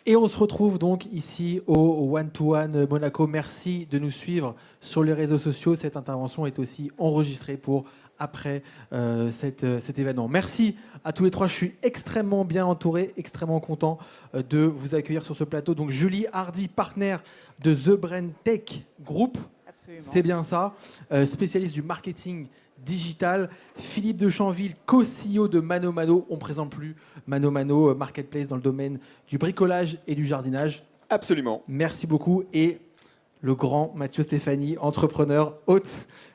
Et on se retrouve donc ici au One to One Monaco. Merci de nous suivre sur les réseaux sociaux. Cette intervention est aussi enregistrée pour après cet événement. Merci à tous les trois. Je suis extrêmement bien entouré, extrêmement content de vous accueillir sur ce plateau. Donc Julie Hardy, partenaire de The Brain Tech Group. Absolument. C'est bien ça. Spécialiste du marketing digital. Philippe de Chanville, co-CEO de Mano Mano. On ne présente plus Mano Mano, marketplace dans le domaine du bricolage et du jardinage. Absolument. Merci beaucoup. Et le grand Mathieu Stéphanie, entrepreneur, hôte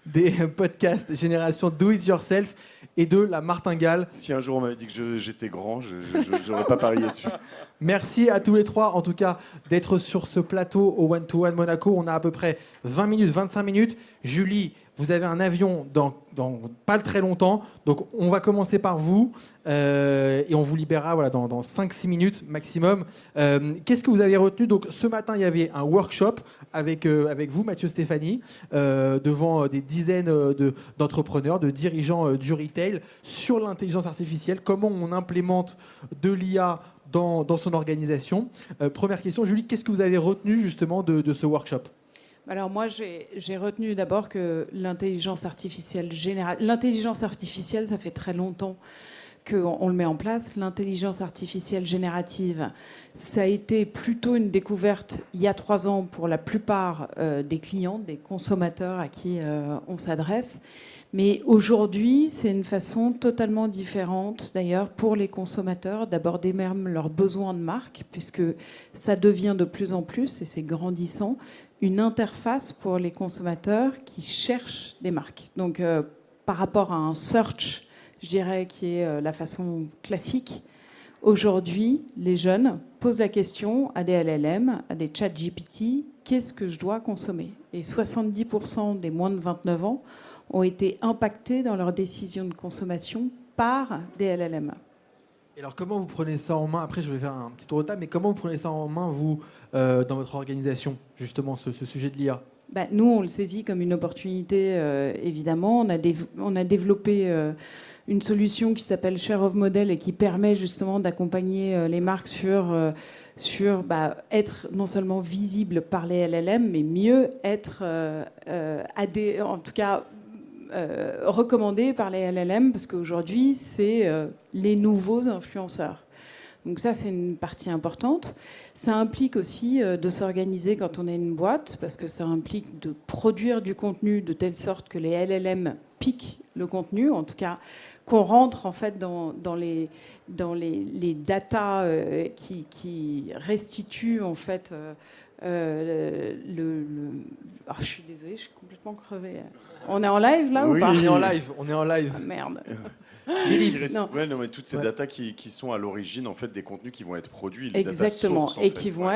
des podcasts Génération Do It Yourself et de La Martingale. Si un jour on m'avait dit que j'étais grand, je n'aurais pas parié dessus. Merci à tous les trois, en tout cas, d'être sur ce plateau au One to One Monaco. On a à peu près 20 minutes, 25 minutes. Julie, vous avez un avion dans pas très longtemps. Donc, on va commencer par vous et on vous libérera dans 5-6 minutes maximum. Qu'est-ce que vous avez retenu? Donc, ce matin, il y avait un workshop avec vous, Mathieu Stéphanie, devant des dizaines d'entrepreneurs, de dirigeants du retail sur l'intelligence artificielle. Comment on implémente de l'IA dans son organisation. Première question, Julie, qu'est-ce que vous avez retenu justement de ce workshop? Alors moi, j'ai retenu d'abord que l'intelligence artificielle ça fait très longtemps qu'on le met en place. L'intelligence artificielle générative, ça a été plutôt une découverte il y a 3 ans pour la plupart des clients, des consommateurs à qui on s'adresse. Mais aujourd'hui, c'est une façon totalement différente, d'ailleurs, pour les consommateurs, d'aborder même leurs besoins de marque, puisque ça devient de plus en plus, et c'est grandissant, une interface pour les consommateurs qui cherchent des marques. Donc, par rapport à un search, je dirais, qui est la façon classique, aujourd'hui, les jeunes posent la question à des LLM, à des chat GPT, qu'est-ce que je dois consommer? Et 70% des moins de 29 ans ont été impactés dans leurs décisions de consommation par des LLM. Et alors, comment vous prenez ça en main? Après, je vais faire un petit tour de table, mais comment vous prenez ça en main, vous, dans votre organisation, justement, ce sujet de l'IA? Nous, on le saisit comme une opportunité, évidemment. On a développé une solution qui s'appelle Share of Model et qui permet justement d'accompagner les marques sur être non seulement visible par les LLM, mais mieux être en tout cas recommandé par les LLM, parce qu'aujourd'hui, c'est les nouveaux influenceurs. Donc ça, c'est une partie importante. Ça implique aussi de s'organiser quand on est une boîte, parce que ça implique de produire du contenu de telle sorte que les LLM piquent le contenu, en tout cas qu'on rentre en fait dans les datas qui restituent en fait je suis désolée, je suis complètement crevée. On est en live là, oui, ou pas? On est en live. Ah, merde. Mais toutes ces datas qui sont à l'origine en fait des contenus qui vont être produits. Exactement, sources, et qui vont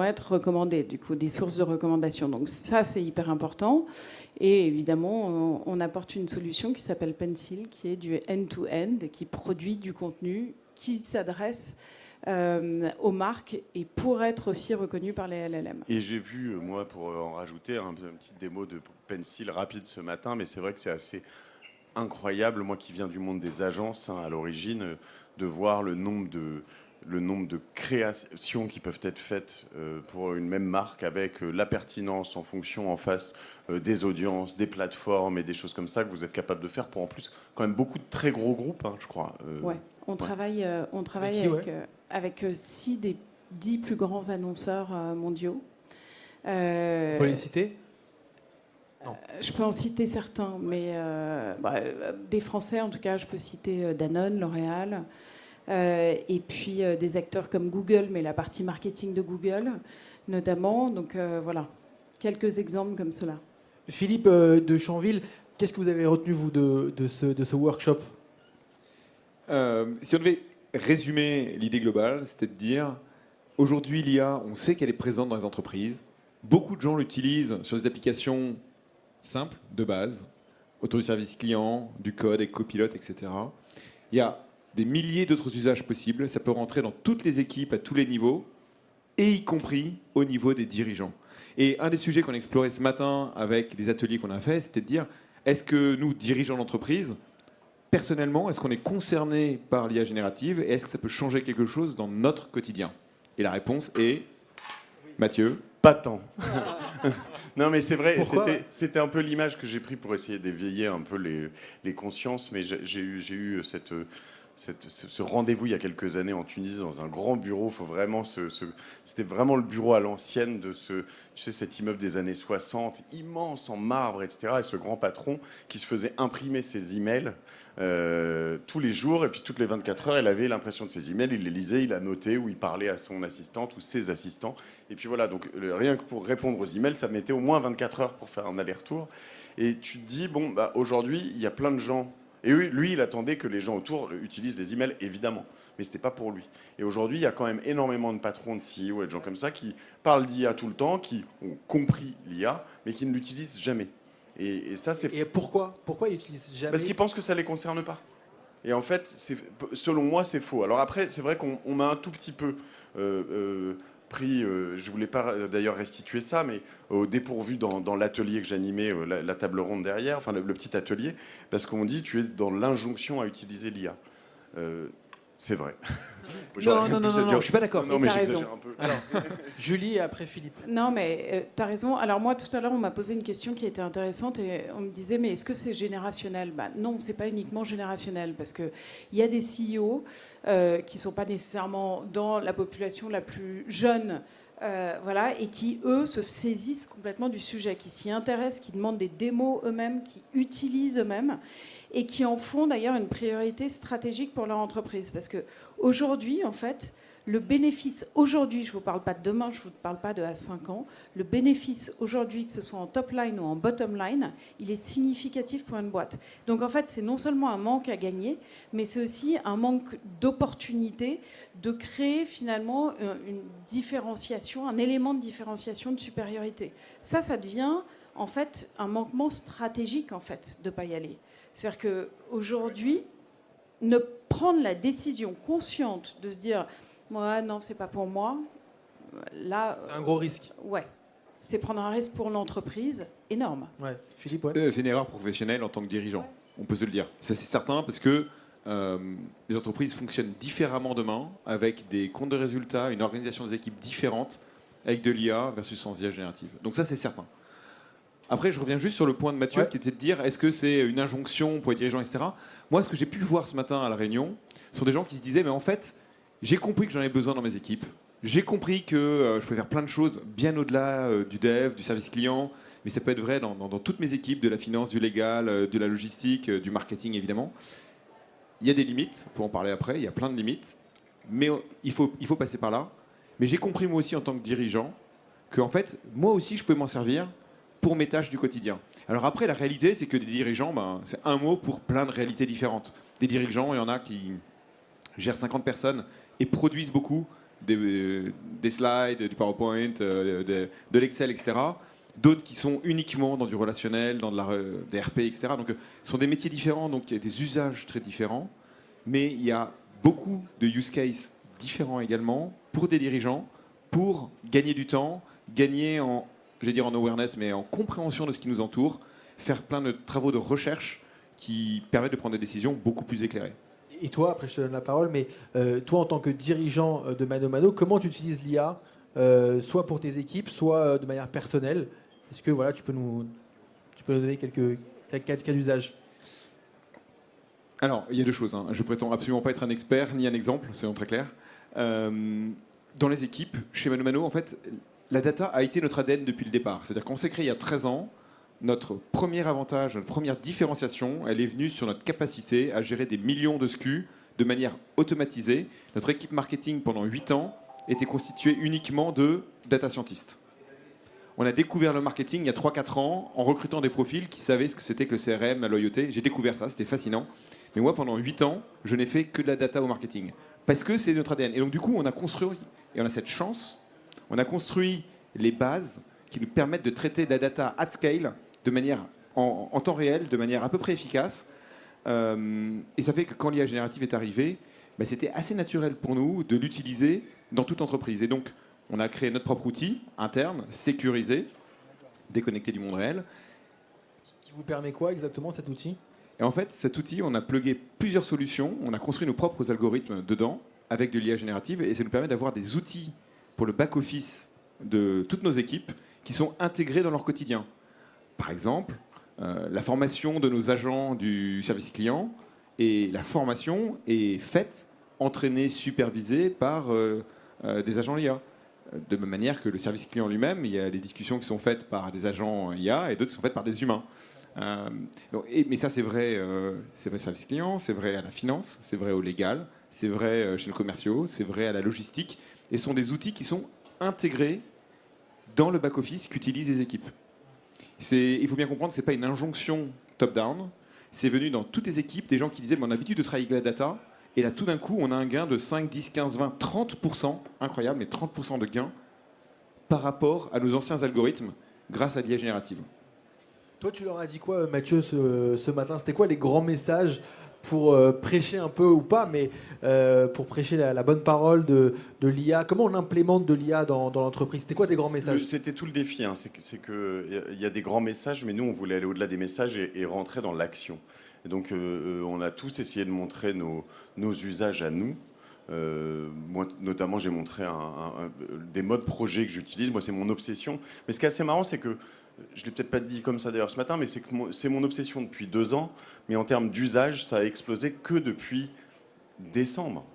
être recommandés, du coup, des sources de recommandation. Donc ça, c'est hyper important. Et évidemment, on apporte une solution qui s'appelle Pencil, qui est du end-to-end, et qui produit du contenu qui s'adresse aux marques et pour être aussi reconnu par les LLM. Et j'ai vu, moi, pour en rajouter, une petite démo de Pencil rapide ce matin, mais c'est vrai que c'est assez incroyable, moi qui viens du monde des agences à l'origine, de voir le nombre de créations qui peuvent être faites pour une même marque, avec la pertinence en fonction en face des audiences, des plateformes et des choses comme ça que vous êtes capable de faire pour en plus quand même beaucoup de très gros groupes, je crois. Ouais, on travaille avec 6 des 10 plus grands annonceurs mondiaux. Vous pouvez les citer? Je peux en citer certains, mais des Français, en tout cas, je peux citer Danone, L'Oréal, et puis des acteurs comme Google, mais la partie marketing de Google, notamment. Donc voilà, quelques exemples comme cela. Philippe de Chanville, qu'est-ce que vous avez retenu, vous, de ce workshop? Si on devait résumer l'idée globale, c'était de dire, aujourd'hui, l'IA, on sait qu'elle est présente dans les entreprises. Beaucoup de gens l'utilisent sur des applications simple, de base, autour du service client, du code avec copilote, etc. Il y a des milliers d'autres usages possibles. Ça peut rentrer dans toutes les équipes, à tous les niveaux, et y compris au niveau des dirigeants. Et un des sujets qu'on a exploré ce matin avec les ateliers qu'on a fait, c'était de dire, est-ce que nous, dirigeants d'entreprise, personnellement, est-ce qu'on est concerné par l'IA générative et est-ce que ça peut changer quelque chose dans notre quotidien? Et la réponse est, Mathieu? Pas tant. Non, mais c'est vrai, Pourquoi c'était un peu l'image que j'ai pris pour essayer d'éveiller un peu les consciences, mais j'ai eu ce rendez-vous il y a quelques années en Tunisie dans un grand bureau. C'était vraiment le bureau à l'ancienne de cet immeuble des années 60, immense en marbre, etc. Et ce grand patron qui se faisait imprimer ses emails tous les jours, et puis toutes les 24 heures, il avait l'impression de ses emails, il les lisait, il a noté, ou il parlait à son assistante ou ses assistants. Et puis voilà, donc rien que pour répondre aux emails, ça mettait au moins 24 heures pour faire un aller-retour. Et tu te dis, bon, bah, aujourd'hui, il y a plein de gens. Et lui, il attendait que les gens autour utilisent les emails, évidemment. Mais ce n'était pas pour lui. Et aujourd'hui, il y a quand même énormément de patrons, de CEO et de gens comme ça qui parlent d'IA tout le temps, qui ont compris l'IA, mais qui ne l'utilisent jamais. Et ça, c'est... Et pourquoi ils n'utilisent jamais? Parce qu'ils pensent que ça ne les concerne pas. Et en fait, selon moi, c'est faux. Alors après, c'est vrai qu'on m'a un tout petit peu pris, je voulais pas d'ailleurs restituer ça, mais au dépourvu dans l'atelier que j'animais, la table ronde derrière, enfin le petit atelier, parce qu'on dit tu es dans l'injonction à utiliser l'IA. C'est vrai. Non, je suis pas d'accord. Non, mais T'as raison. j'exagère un peu. Alors, Julie et après Philippe. Non, mais tu as raison. Alors moi, tout à l'heure, on m'a posé une question qui était intéressante et on me disait, mais est-ce que c'est générationnel? Non, c'est pas uniquement générationnel, parce qu'il y a des CEO qui ne sont pas nécessairement dans la population la plus jeune, voilà, et qui, eux, se saisissent complètement du sujet, qui s'y intéressent, qui demandent des démos eux-mêmes, qui utilisent eux-mêmes, et qui en font d'ailleurs une priorité stratégique pour leur entreprise. Parce qu'aujourd'hui, en fait, le bénéfice, aujourd'hui, je ne vous parle pas de demain, je ne vous parle pas de à 5 ans, le bénéfice aujourd'hui, que ce soit en top line ou en bottom line, il est significatif pour une boîte. Donc en fait, c'est non seulement un manque à gagner, mais c'est aussi un manque d'opportunité de créer finalement une différenciation, un élément de différenciation de supériorité. Ça devient en fait un manquement stratégique en fait, de ne pas y aller. C'est-à-dire qu'aujourd'hui, ne prendre la décision consciente de se dire ouais, non, c'est pas pour moi, là. C'est un gros risque. Ouais. C'est prendre un risque pour l'entreprise énorme. Ouais. Philippe, ouais. C'est une erreur professionnelle en tant que dirigeant, on peut se le dire. Ça, c'est certain, parce que les entreprises fonctionnent différemment demain, avec des comptes de résultats, une organisation des équipes différente, avec de l'IA versus sans IA générative. Donc ça, c'est certain. Après, je reviens juste sur le point de Mathieu, qui était de dire, est-ce que c'est une injonction pour les dirigeants, etc. Moi, ce que j'ai pu voir ce matin à la réunion, sont des gens qui se disaient, mais en fait, j'ai compris que j'en avais besoin dans mes équipes. J'ai compris que je pouvais faire plein de choses bien au-delà du dev, du service client, mais ça peut être vrai dans toutes mes équipes, de la finance, du légal, de la logistique, du marketing, évidemment. Il y a des limites, on peut en parler après, il y a plein de limites, mais il faut passer par là. Mais j'ai compris moi aussi en tant que dirigeant que en fait, moi aussi, je pouvais m'en servir pour mes tâches du quotidien. Alors après, la réalité, c'est que des dirigeants, c'est un mot pour plein de réalités différentes. Des dirigeants, il y en a qui gèrent 50 personnes et produisent beaucoup, des slides, du PowerPoint, de l'Excel, etc. D'autres qui sont uniquement dans du relationnel, dans des RP, etc. Donc ce sont des métiers différents, donc il y a des usages très différents, mais il y a beaucoup de use cases différents également pour des dirigeants, pour gagner du temps, gagner en awareness, mais en compréhension de ce qui nous entoure, faire plein de travaux de recherche qui permettent de prendre des décisions beaucoup plus éclairées. Et toi, après je te donne la parole, mais toi en tant que dirigeant de Mano Mano, comment tu utilises l'IA, soit pour tes équipes, soit de manière personnelle? Est-ce que voilà, tu peux nous donner quelques cas d'usage? Alors, il y a deux choses. Je prétends absolument pas être un expert ni un exemple, soyons très clairs. Dans les équipes, chez Mano Mano, en fait, la data a été notre ADN depuis le départ. C'est-à-dire qu'on s'est créé il y a 13 ans. Notre premier avantage, notre première différenciation, elle est venue sur notre capacité à gérer des millions de SKU de manière automatisée. Notre équipe marketing, pendant 8 ans, était constituée uniquement de data scientists. On a découvert le marketing il y a 3-4 ans en recrutant des profils qui savaient ce que c'était que le CRM, la loyauté. J'ai découvert ça, c'était fascinant. Mais moi, pendant 8 ans, je n'ai fait que de la data au marketing. Parce que c'est notre ADN. Et donc, du coup, on a construit, et on a cette chance, on a construit les bases qui nous permettent de traiter de la data at scale de manière en temps réel, de manière à peu près efficace. Et ça fait que quand l'IA générative est arrivée, c'était assez naturel pour nous de l'utiliser dans toute entreprise. Et donc, on a créé notre propre outil interne, sécurisé, déconnecté du monde réel. Qui vous permet quoi exactement cet outil? Et en fait, cet outil, on a plugué plusieurs solutions, on a construit nos propres algorithmes dedans, avec de l'IA générative, et ça nous permet d'avoir des outils pour le back-office de toutes nos équipes qui sont intégrés dans leur quotidien. Par exemple, la formation de nos agents du service client, et la formation est faite, entraînée, supervisée par des agents IA. De même manière que le service client lui-même, il y a des discussions qui sont faites par des agents IA et d'autres qui sont faites par des humains. Mais ça, c'est vrai au service client, c'est vrai à la finance, c'est vrai au légal, c'est vrai chez les commerciaux, c'est vrai à la logistique. Et ce sont des outils qui sont intégrés dans le back-office qu'utilisent les équipes. Il faut bien comprendre que ce n'est pas une injonction top-down. C'est venu dans toutes les équipes des gens qui disaient « on a l'habitude de travailler avec la data ». Et là, tout d'un coup, on a un gain de 5, 10, 15, 20, 30%, incroyable, mais 30% de gain par rapport à nos anciens algorithmes grâce à l'IA générative. Toi, tu leur as dit quoi, Mathieu, ce matin? C'était quoi les grands messages pour prêcher un peu ou pas, mais pour prêcher la bonne parole de l'IA? Comment on implémente de l'IA dans l'entreprise? C'était quoi des grands messages? C'était tout le défi. Hein. C'est que il y a des grands messages, mais nous, on voulait aller au-delà des messages et rentrer dans l'action. Et donc, on a tous essayé de montrer nos usages à nous. Moi, notamment, j'ai montré des modes projets que j'utilise. Moi, c'est mon obsession. Mais ce qui est assez marrant, c'est que je ne l'ai peut-être pas dit comme ça d'ailleurs ce matin, mais c'est mon obsession depuis 2 ans. Mais en termes d'usage, ça a explosé que depuis décembre.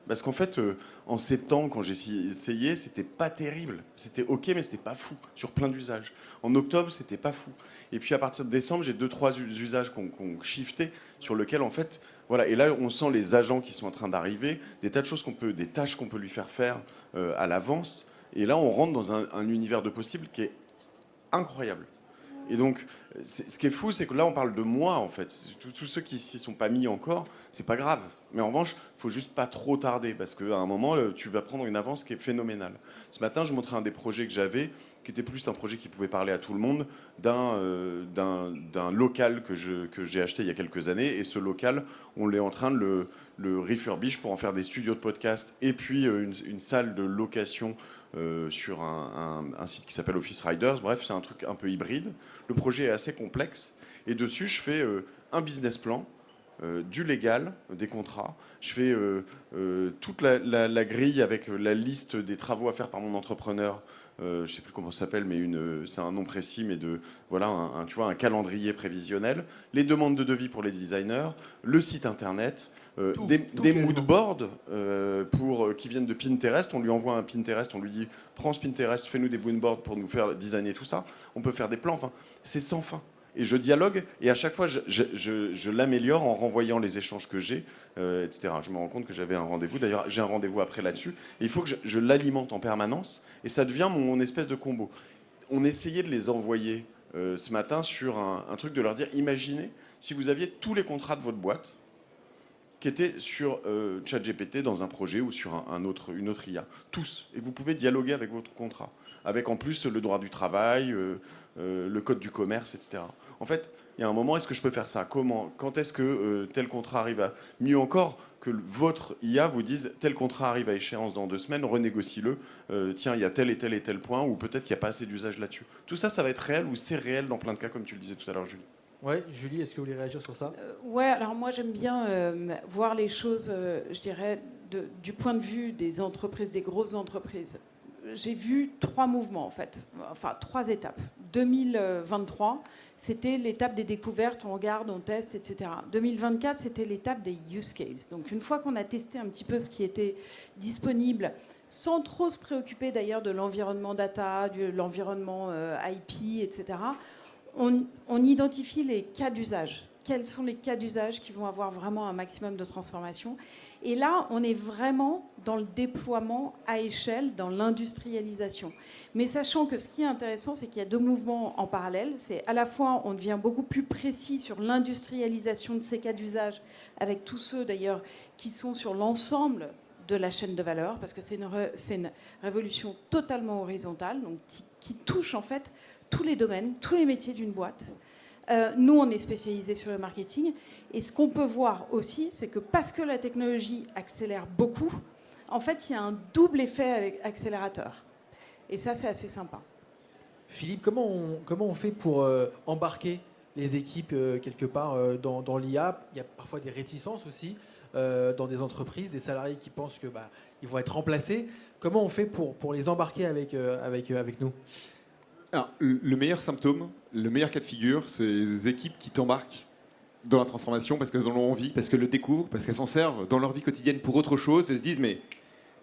Parce qu'en fait, en septembre, quand j'ai essayé, c'était pas terrible. C'était OK, mais c'était pas fou sur plein d'usages. En octobre, c'était pas fou. Et puis à partir de décembre, j'ai 2-3 usages qu'on shifté sur lesquels, en fait, voilà. Et là, on sent les agents qui sont en train d'arriver, des tas de choses des tâches qu'on peut lui faire à l'avance. Et là, on rentre dans un univers de possibles qui est incroyable. Et donc, ce qui est fou, c'est que là, on parle de moi, en fait. Tous ceux qui s'y sont pas mis encore, c'est pas grave. Mais en revanche, il faut juste pas trop tarder, parce qu'à un moment, tu vas prendre une avance qui est phénoménale. Ce matin, je montrais un des projets que j'avais, qui était plus un projet qui pouvait parler à tout le monde, d'un local que j'ai acheté il y a quelques années. Et ce local, on est en train de le refurbish pour en faire des studios de podcast et puis une salle de location sur un site qui s'appelle Office Riders. Bref, c'est un truc un peu hybride. Le projet est assez complexe. Et dessus, je fais un business plan, du légal, des contrats. Je fais toute la grille avec la liste des travaux à faire par mon entrepreneur. Je ne sais plus comment ça s'appelle, mais c'est un nom précis, mais voilà, tu vois, un calendrier prévisionnel. Les demandes de devis pour les designers, le site internet. Des moodboards qui viennent de Pinterest. On lui envoie un Pinterest, on lui dit prends ce Pinterest, fais-nous des moodboards pour nous faire designer tout ça. On peut faire des plans, enfin, c'est sans fin. Et je dialogue, et à chaque fois, je l'améliore en renvoyant les échanges que j'ai, etc. Je me rends compte que j'avais un rendez-vous. D'ailleurs, j'ai un rendez-vous après là-dessus. Et il faut que je l'alimente en permanence, et ça devient mon espèce de combo. On essayait de les envoyer ce matin sur un truc de leur dire, imaginez si vous aviez tous les contrats de votre boîte qui étaient sur ChatGPT dans un projet ou sur une autre IA. Tous. Et vous pouvez dialoguer avec votre contrat. Avec en plus le droit du travail, le code du commerce, etc. En fait, il y a un moment, est-ce que je peux faire ça? Comment? Quand est-ce que tel contrat arrive à... Mieux encore, que votre IA vous dise tel contrat arrive à échéance dans 2 semaines, renégocie-le. Tiens, il y a tel et tel et tel point, ou peut-être qu'il n'y a pas assez d'usage là-dessus. Tout ça, ça va être réel ou c'est réel dans plein de cas, comme tu le disais tout à l'heure, Julie. Ouais, Julie, est-ce que vous voulez réagir sur ça? Ouais, alors moi j'aime bien voir les choses, je dirais, du point de vue des entreprises, des grosses entreprises. J'ai vu 3 mouvements en fait, enfin 3 étapes. 2023, c'était l'étape des découvertes, on regarde, on teste, etc. 2024, c'était l'étape des use cases. Donc une fois qu'on a testé un petit peu ce qui était disponible, sans trop se préoccuper d'ailleurs de l'environnement data, de l'environnement IP, etc., on identifie les cas d'usage. Quels sont les cas d'usage qui vont avoir vraiment un maximum de transformation? Et là, on est vraiment dans le déploiement à échelle, dans l'industrialisation. Mais sachant que ce qui est intéressant, c'est qu'il y a 2 mouvements en parallèle. C'est à la fois, on devient beaucoup plus précis sur l'industrialisation de ces cas d'usage, avec tous ceux d'ailleurs qui sont sur l'ensemble de la chaîne de valeur, parce que c'est une révolution totalement horizontale, donc qui touche en fait tous les domaines, tous les métiers d'une boîte. Nous, on est spécialisés sur le marketing. Et ce qu'on peut voir aussi, c'est que parce que la technologie accélère beaucoup, en fait, il y a un double effet accélérateur. Et ça, c'est assez sympa. Philippe, comment on fait pour embarquer les équipes quelque part dans l'IA? Il y a parfois des réticences aussi. dans des entreprises, des salariés qui pensent que ils vont être remplacés. Comment on fait pour les embarquer avec nous? Alors, le meilleur symptôme, le meilleur cas de figure, c'est les équipes qui t'embarquent dans la transformation parce qu'elles en ont envie, parce qu'elles le découvrent, parce qu'elles s'en servent dans leur vie quotidienne pour autre chose et se disent mais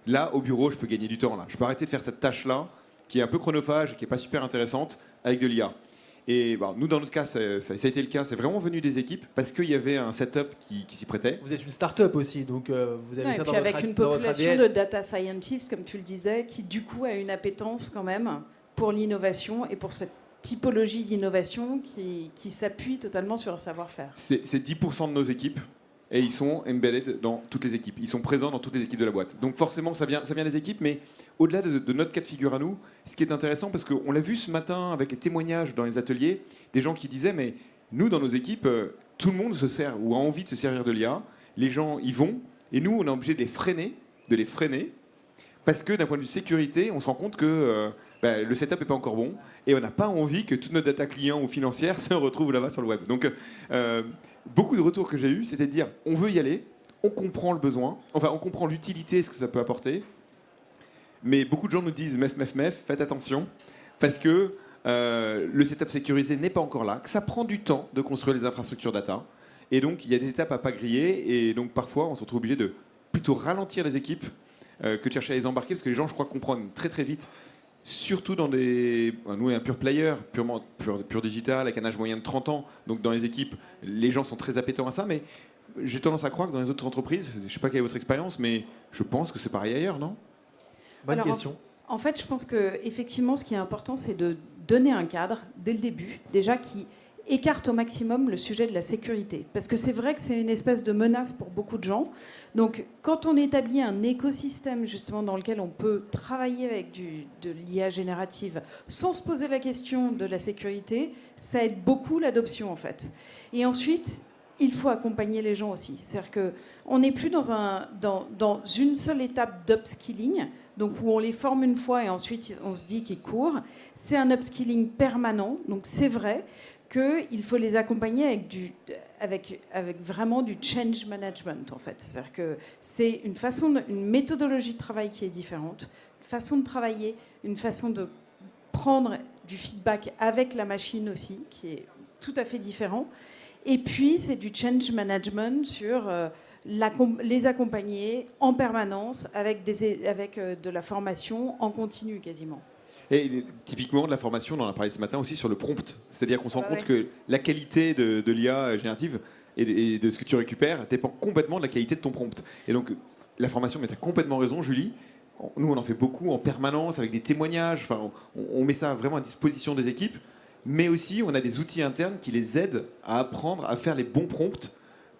là, au bureau, je peux gagner du temps. Là. Je peux arrêter de faire cette tâche-là qui est un peu chronophage et qui n'est pas super intéressante avec de l'IA. Et nous, dans notre cas, ça a été le cas. C'est vraiment venu des équipes parce qu'il y avait un setup qui s'y prêtait. Vous êtes une start-up aussi, donc vous avez Non, ça et dans puis votre avec une dans votre population ADN. de data scientists, comme tu le disais, qui du coup a une appétence quand même pour l'innovation et pour cette typologie d'innovation qui s'appuie totalement sur le savoir-faire. C'est 10% de nos équipes et ils sont embedded dans toutes les équipes. Ils sont présents dans toutes les équipes de la boîte. Donc forcément, ça vient des équipes, mais au-delà de notre cas de figure à nous, ce qui est intéressant, parce qu'on l'a vu ce matin avec les témoignages dans les ateliers, des gens qui disaient, mais nous, dans nos équipes, tout le monde se sert ou a envie de se servir de l'IA. Les gens y vont, et nous, on est obligé de les freiner, parce que d'un point de vue sécurité, on se rend compte que le setup n'est pas encore bon, et on n'a pas envie que toute notre data client ou financière se retrouve là-bas sur le web. Donc, beaucoup de retours que j'ai eus, c'était de dire, on veut y aller, on comprend le besoin, enfin, on comprend l'utilité, ce que ça peut apporter, mais beaucoup de gens nous disent, mef, faites attention, parce que le setup sécurisé n'est pas encore là, que ça prend du temps de construire les infrastructures data, et donc il y a des étapes à pas griller, et donc parfois on se retrouve obligé de plutôt ralentir les équipes que de chercher à les embarquer, parce que les gens, je crois, comprennent très très vite, surtout dans des... Nous, un pur player, pur digital, avec un âge moyen de 30 ans, donc dans les équipes, les gens sont très appétents à ça, mais j'ai tendance à croire que dans les autres entreprises, je ne sais pas quelle est votre expérience, mais je pense que c'est pareil ailleurs, non? Bonne Alors, question. En fait, je pense qu'effectivement, ce qui est important, c'est de donner un cadre dès le début, déjà qui écarte au maximum le sujet de la sécurité. Parce que c'est vrai que c'est une espèce de menace pour beaucoup de gens. Donc, quand on établit un écosystème justement dans lequel on peut travailler avec de l'IA générative sans se poser la question de la sécurité, ça aide beaucoup l'adoption en fait. Et ensuite, il faut accompagner les gens aussi. C'est-à-dire qu'on n'est plus dans une seule étape d'upskilling, donc où on les forme une fois et ensuite on se dit qu'ils courent. C'est un upskilling permanent, donc c'est vrai qu'il faut les accompagner avec vraiment du change management en fait. C'est-à-dire que c'est une méthodologie de travail qui est différente, une façon de travailler, une façon de prendre du feedback avec la machine aussi, qui est tout à fait différent. Et puis c'est du change management sur les accompagner en permanence avec de la formation en continu quasiment. Et typiquement, de la formation, on en a parlé ce matin aussi sur le prompt. C'est-à-dire qu'on se rend compte que la qualité de l'IA générative et de ce que tu récupères dépend complètement de la qualité de ton prompt. Et donc, la formation, mais tu as complètement raison, Julie. Nous, on en fait beaucoup en permanence, avec des témoignages. Enfin, on met ça vraiment à disposition des équipes. Mais aussi, on a des outils internes qui les aident à apprendre à faire les bons prompts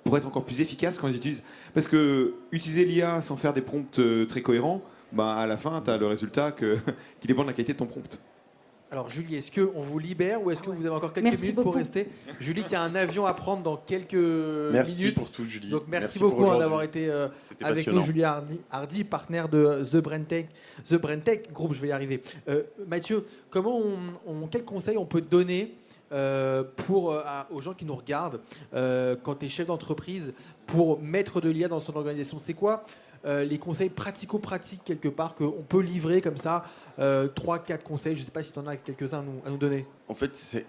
pour être encore plus efficaces quand ils utilisent. Parce que utiliser l'IA sans faire des prompts très cohérents, à la fin, tu as le résultat qui dépend de la qualité de ton prompt. Alors Julie, est-ce qu'on vous libère ou est-ce que vous avez encore quelques Merci minutes beaucoup. pour rester? Julie qui a un avion à prendre dans quelques Merci minutes. pour tout, Julie. Donc merci pour beaucoup aujourd'hui. d'avoir été C'était avec passionnant. nous, Julie Hardy, partenaire de The Brain Tech Group, je vais y arriver. Mathieu, quel conseil on peut donner aux gens qui nous regardent quand tu es chef d'entreprise pour mettre de l'IA dans son organisation? C'est quoi les conseils pratico-pratiques quelque part qu'on peut livrer comme ça, 3-4 conseils, je ne sais pas si tu en as quelques-uns à nous donner. En fait, c'est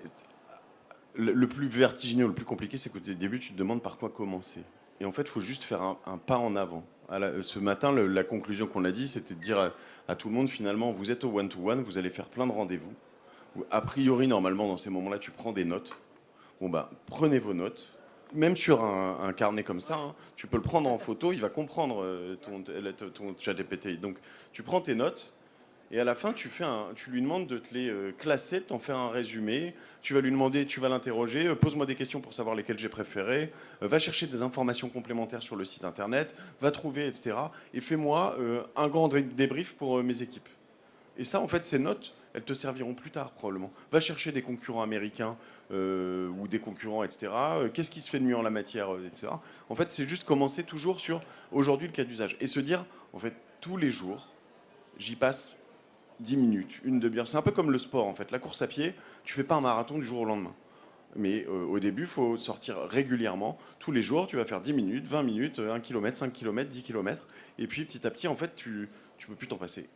le plus vertigineux, le plus compliqué, c'est qu'au début, tu te demandes par quoi commencer. Et en fait, il faut juste faire un pas en avant. Ce matin, la conclusion qu'on a dit, c'était de dire à tout le monde, finalement, vous êtes au one-to-one, vous allez faire plein de rendez-vous. A priori, normalement, dans ces moments-là, tu prends des notes. Prenez vos notes. Même sur un carnet comme ça, tu peux le prendre en photo, il va comprendre ton ChatGPT. Donc, tu prends tes notes et à la fin, tu lui demandes de te les classer, de t'en faire un résumé. Tu vas lui demander, tu vas l'interroger, pose-moi des questions pour savoir lesquelles j'ai préférées, va chercher des informations complémentaires sur le site internet, va trouver, etc. Et fais-moi un grand débrief pour mes équipes. Et ça, en fait, ces notes, elles te serviront plus tard probablement. Va chercher des concurrents américains ou des concurrents, etc. Qu'est-ce qui se fait de mieux en la matière, etc. En fait, c'est juste commencer toujours sur aujourd'hui le cas d'usage et se dire, en fait, tous les jours, j'y passe 10 minutes, une demi-heure. C'est un peu comme le sport, en fait. La course à pied, tu fais pas un marathon du jour au lendemain. Mais au début, il faut sortir régulièrement. Tous les jours, tu vas faire 10 minutes, 20 minutes, 1 km, 5 km, 10 km. Et puis petit à petit, en fait, tu peux plus t'en passer.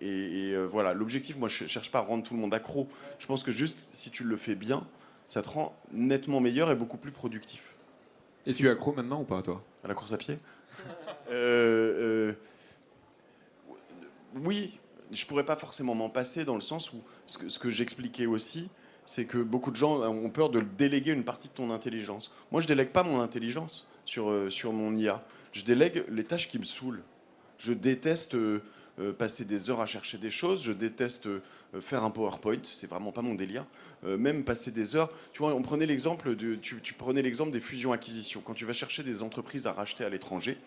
Voilà, l'objectif, moi, je ne cherche pas à rendre tout le monde accro. Je pense que juste, si tu le fais bien, ça te rend nettement meilleur et beaucoup plus productif. Et tu es accro maintenant ou pas, toi? À la course à pied Oui, je pourrais pas forcément m'en passer dans le sens où ce que j'expliquais aussi, c'est que beaucoup de gens ont peur de déléguer une partie de ton intelligence. Moi, je délègue pas mon intelligence sur mon IA. Je délègue les tâches qui me saoulent. Je déteste passer des heures à chercher des choses. Je déteste faire un PowerPoint. C'est vraiment pas mon délire. Même passer des heures. Tu vois, on prenait l'exemple tu prenais l'exemple des fusions-acquisitions. Quand tu vas chercher des entreprises à racheter à l'étranger,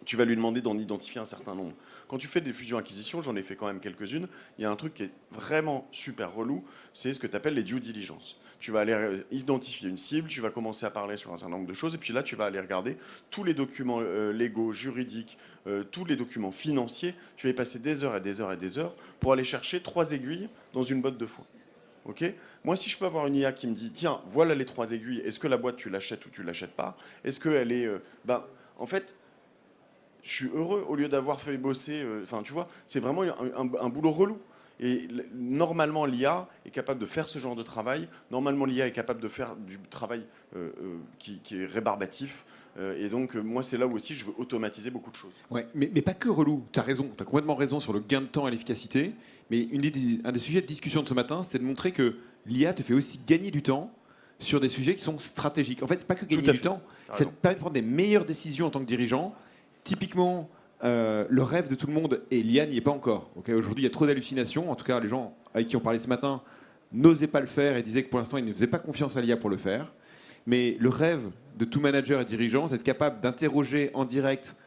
tu vas lui demander d'en identifier un certain nombre. Quand tu fais des fusions-acquisitions, j'en ai fait quand même quelques-unes, il y a un truc qui est vraiment super relou, c'est ce que tu appelles les due diligence. Tu vas aller identifier une cible, tu vas commencer à parler sur un certain nombre de choses, et puis là, tu vas aller regarder tous les documents légaux, juridiques, tous les documents financiers. Tu vas y passer des heures et des heures et des heures pour aller chercher 3 aiguilles dans une botte de foin. Okay. Moi, si je peux avoir une IA qui me dit, tiens, voilà les 3 aiguilles, est-ce que la boîte, tu l'achètes ou tu ne l'achètes pas? Est-ce qu'elle est... en fait... Je suis heureux au lieu d'avoir fait bosser. Enfin, tu vois, c'est vraiment un boulot relou. Et normalement, l'IA est capable de faire ce genre de travail. Normalement, l'IA est capable de faire du travail qui est rébarbatif. Et donc, moi, c'est là où aussi je veux automatiser beaucoup de choses. Ouais, mais pas que relou. Tu as raison, tu as complètement raison sur le gain de temps et l'efficacité. Mais un des sujets de discussion de ce matin, c'est de montrer que l'IA te fait aussi gagner du temps sur des sujets qui sont stratégiques. En fait, c'est pas que gagner du temps, ça te permet de prendre des meilleures décisions en tant que dirigeant. Typiquement, le rêve de tout le monde, et l'IA n'y est pas encore. Okay, aujourd'hui, il y a trop d'hallucinations. En tout cas, les gens avec qui on parlait ce matin n'osaient pas le faire et disaient que pour l'instant, ils ne faisaient pas confiance à l'IA pour le faire. Mais le rêve de tout manager et dirigeant, c'est d'être capable d'interroger en direct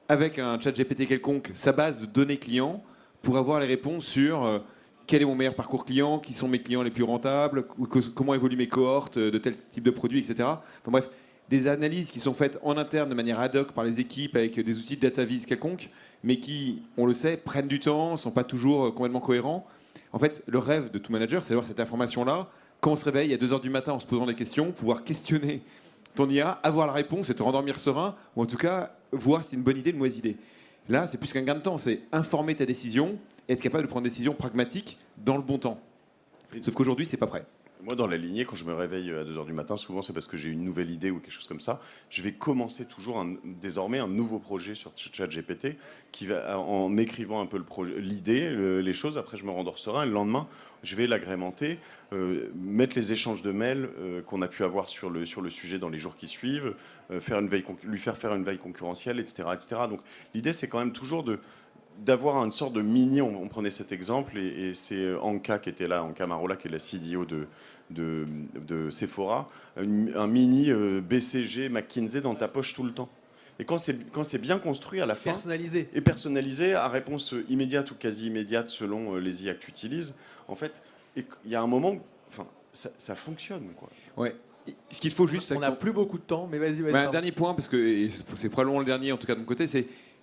avec un chat GPT quelconque sa base de données clients pour avoir les réponses sur quel est mon meilleur parcours client, qui sont mes clients les plus rentables, comment évoluent mes cohortes de tel type de produits, etc. Enfin bref, des analyses qui sont faites en interne de manière ad hoc par les équipes avec des outils de data vis quelconques, mais qui, on le sait, prennent du temps, ne sont pas toujours complètement cohérents. En fait, le rêve de tout manager, c'est d'avoir cette information-là. Quand on se réveille à 2h du matin en se posant des questions, pouvoir questionner ton IA, avoir la réponse et te rendormir serein, ou en tout cas, voir si c'est une bonne idée, une mauvaise idée. Là, c'est plus qu'un gain de temps, c'est informer ta décision et être capable de prendre des décisions pragmatiques dans le bon temps. Sauf qu'aujourd'hui, c'est pas prêt. Moi, dans la lignée, quand je me réveille à 2h du matin, souvent c'est parce que j'ai une nouvelle idée ou quelque chose comme ça. Je vais commencer toujours désormais un nouveau projet sur ChatGPT qui va, en écrivant un peu l'idée, les choses. Après, je me rendors serein. Et le lendemain, je vais l'agrémenter, mettre les échanges de mails qu'on a pu avoir sur le sujet dans les jours qui suivent, lui faire faire une veille concurrentielle, etc., etc. Donc, l'idée, c'est quand même toujours d'avoir une sorte de mini, on prenait cet exemple, et c'est Anka qui était là, Anka Marola, qui est la CDO de Sephora, un mini BCG, McKinsey dans ta poche tout le temps. Et quand c'est bien construit à la fin, Personnalisé. et personnalisé, à réponse immédiate ou quasi immédiate selon les IA que tu utilises, en fait, il y a un moment, enfin, ça fonctionne, quoi. Ouais. Ce qu'il faut juste... On n'a plus beaucoup de temps, mais vas-y. Un dernier point, parce que c'est probablement le dernier, en tout cas de mon côté,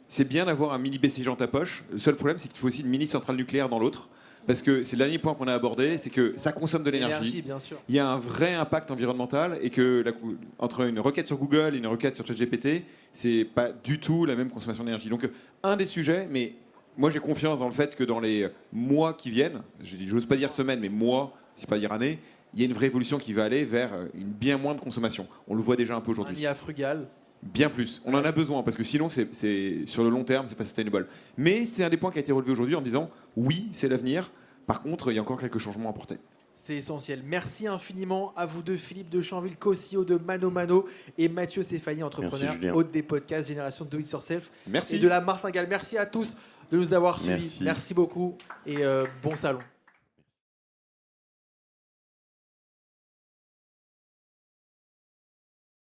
c'est bien d'avoir un mini BCG en ta poche. Le seul problème, c'est qu'il faut aussi une mini centrale nucléaire dans l'autre. Parce que c'est le dernier point qu'on a abordé, c'est que ça consomme de l'énergie. Bien sûr. Il y a un vrai impact environnemental et que entre une requête sur Google et une requête sur ChatGPT, c'est pas du tout la même consommation d'énergie. Donc un des sujets, mais moi j'ai confiance dans le fait que dans les mois qui viennent, j'ose pas dire semaines, mais mois, c'est pas dire années, il y a une vraie évolution qui va aller vers une bien moindre consommation. On le voit déjà un peu aujourd'hui. Un IA frugal. Bien plus. On en a besoin parce que sinon, c'est sur le long terme, c'est pas sustainable. Mais c'est un des points qui a été relevé aujourd'hui en disant oui, c'est l'avenir. Par contre, il y a encore quelques changements à apporter. C'est essentiel. Merci infiniment à vous deux, Philippe de Chanville, co-CEO de Mano Mano, et Mathieu Stéphanie, entrepreneur, hôte des podcasts Génération Do It Yourself. Merci. Et de la Martingale. Merci à tous de nous avoir suivis. Merci Merci beaucoup et bon salon.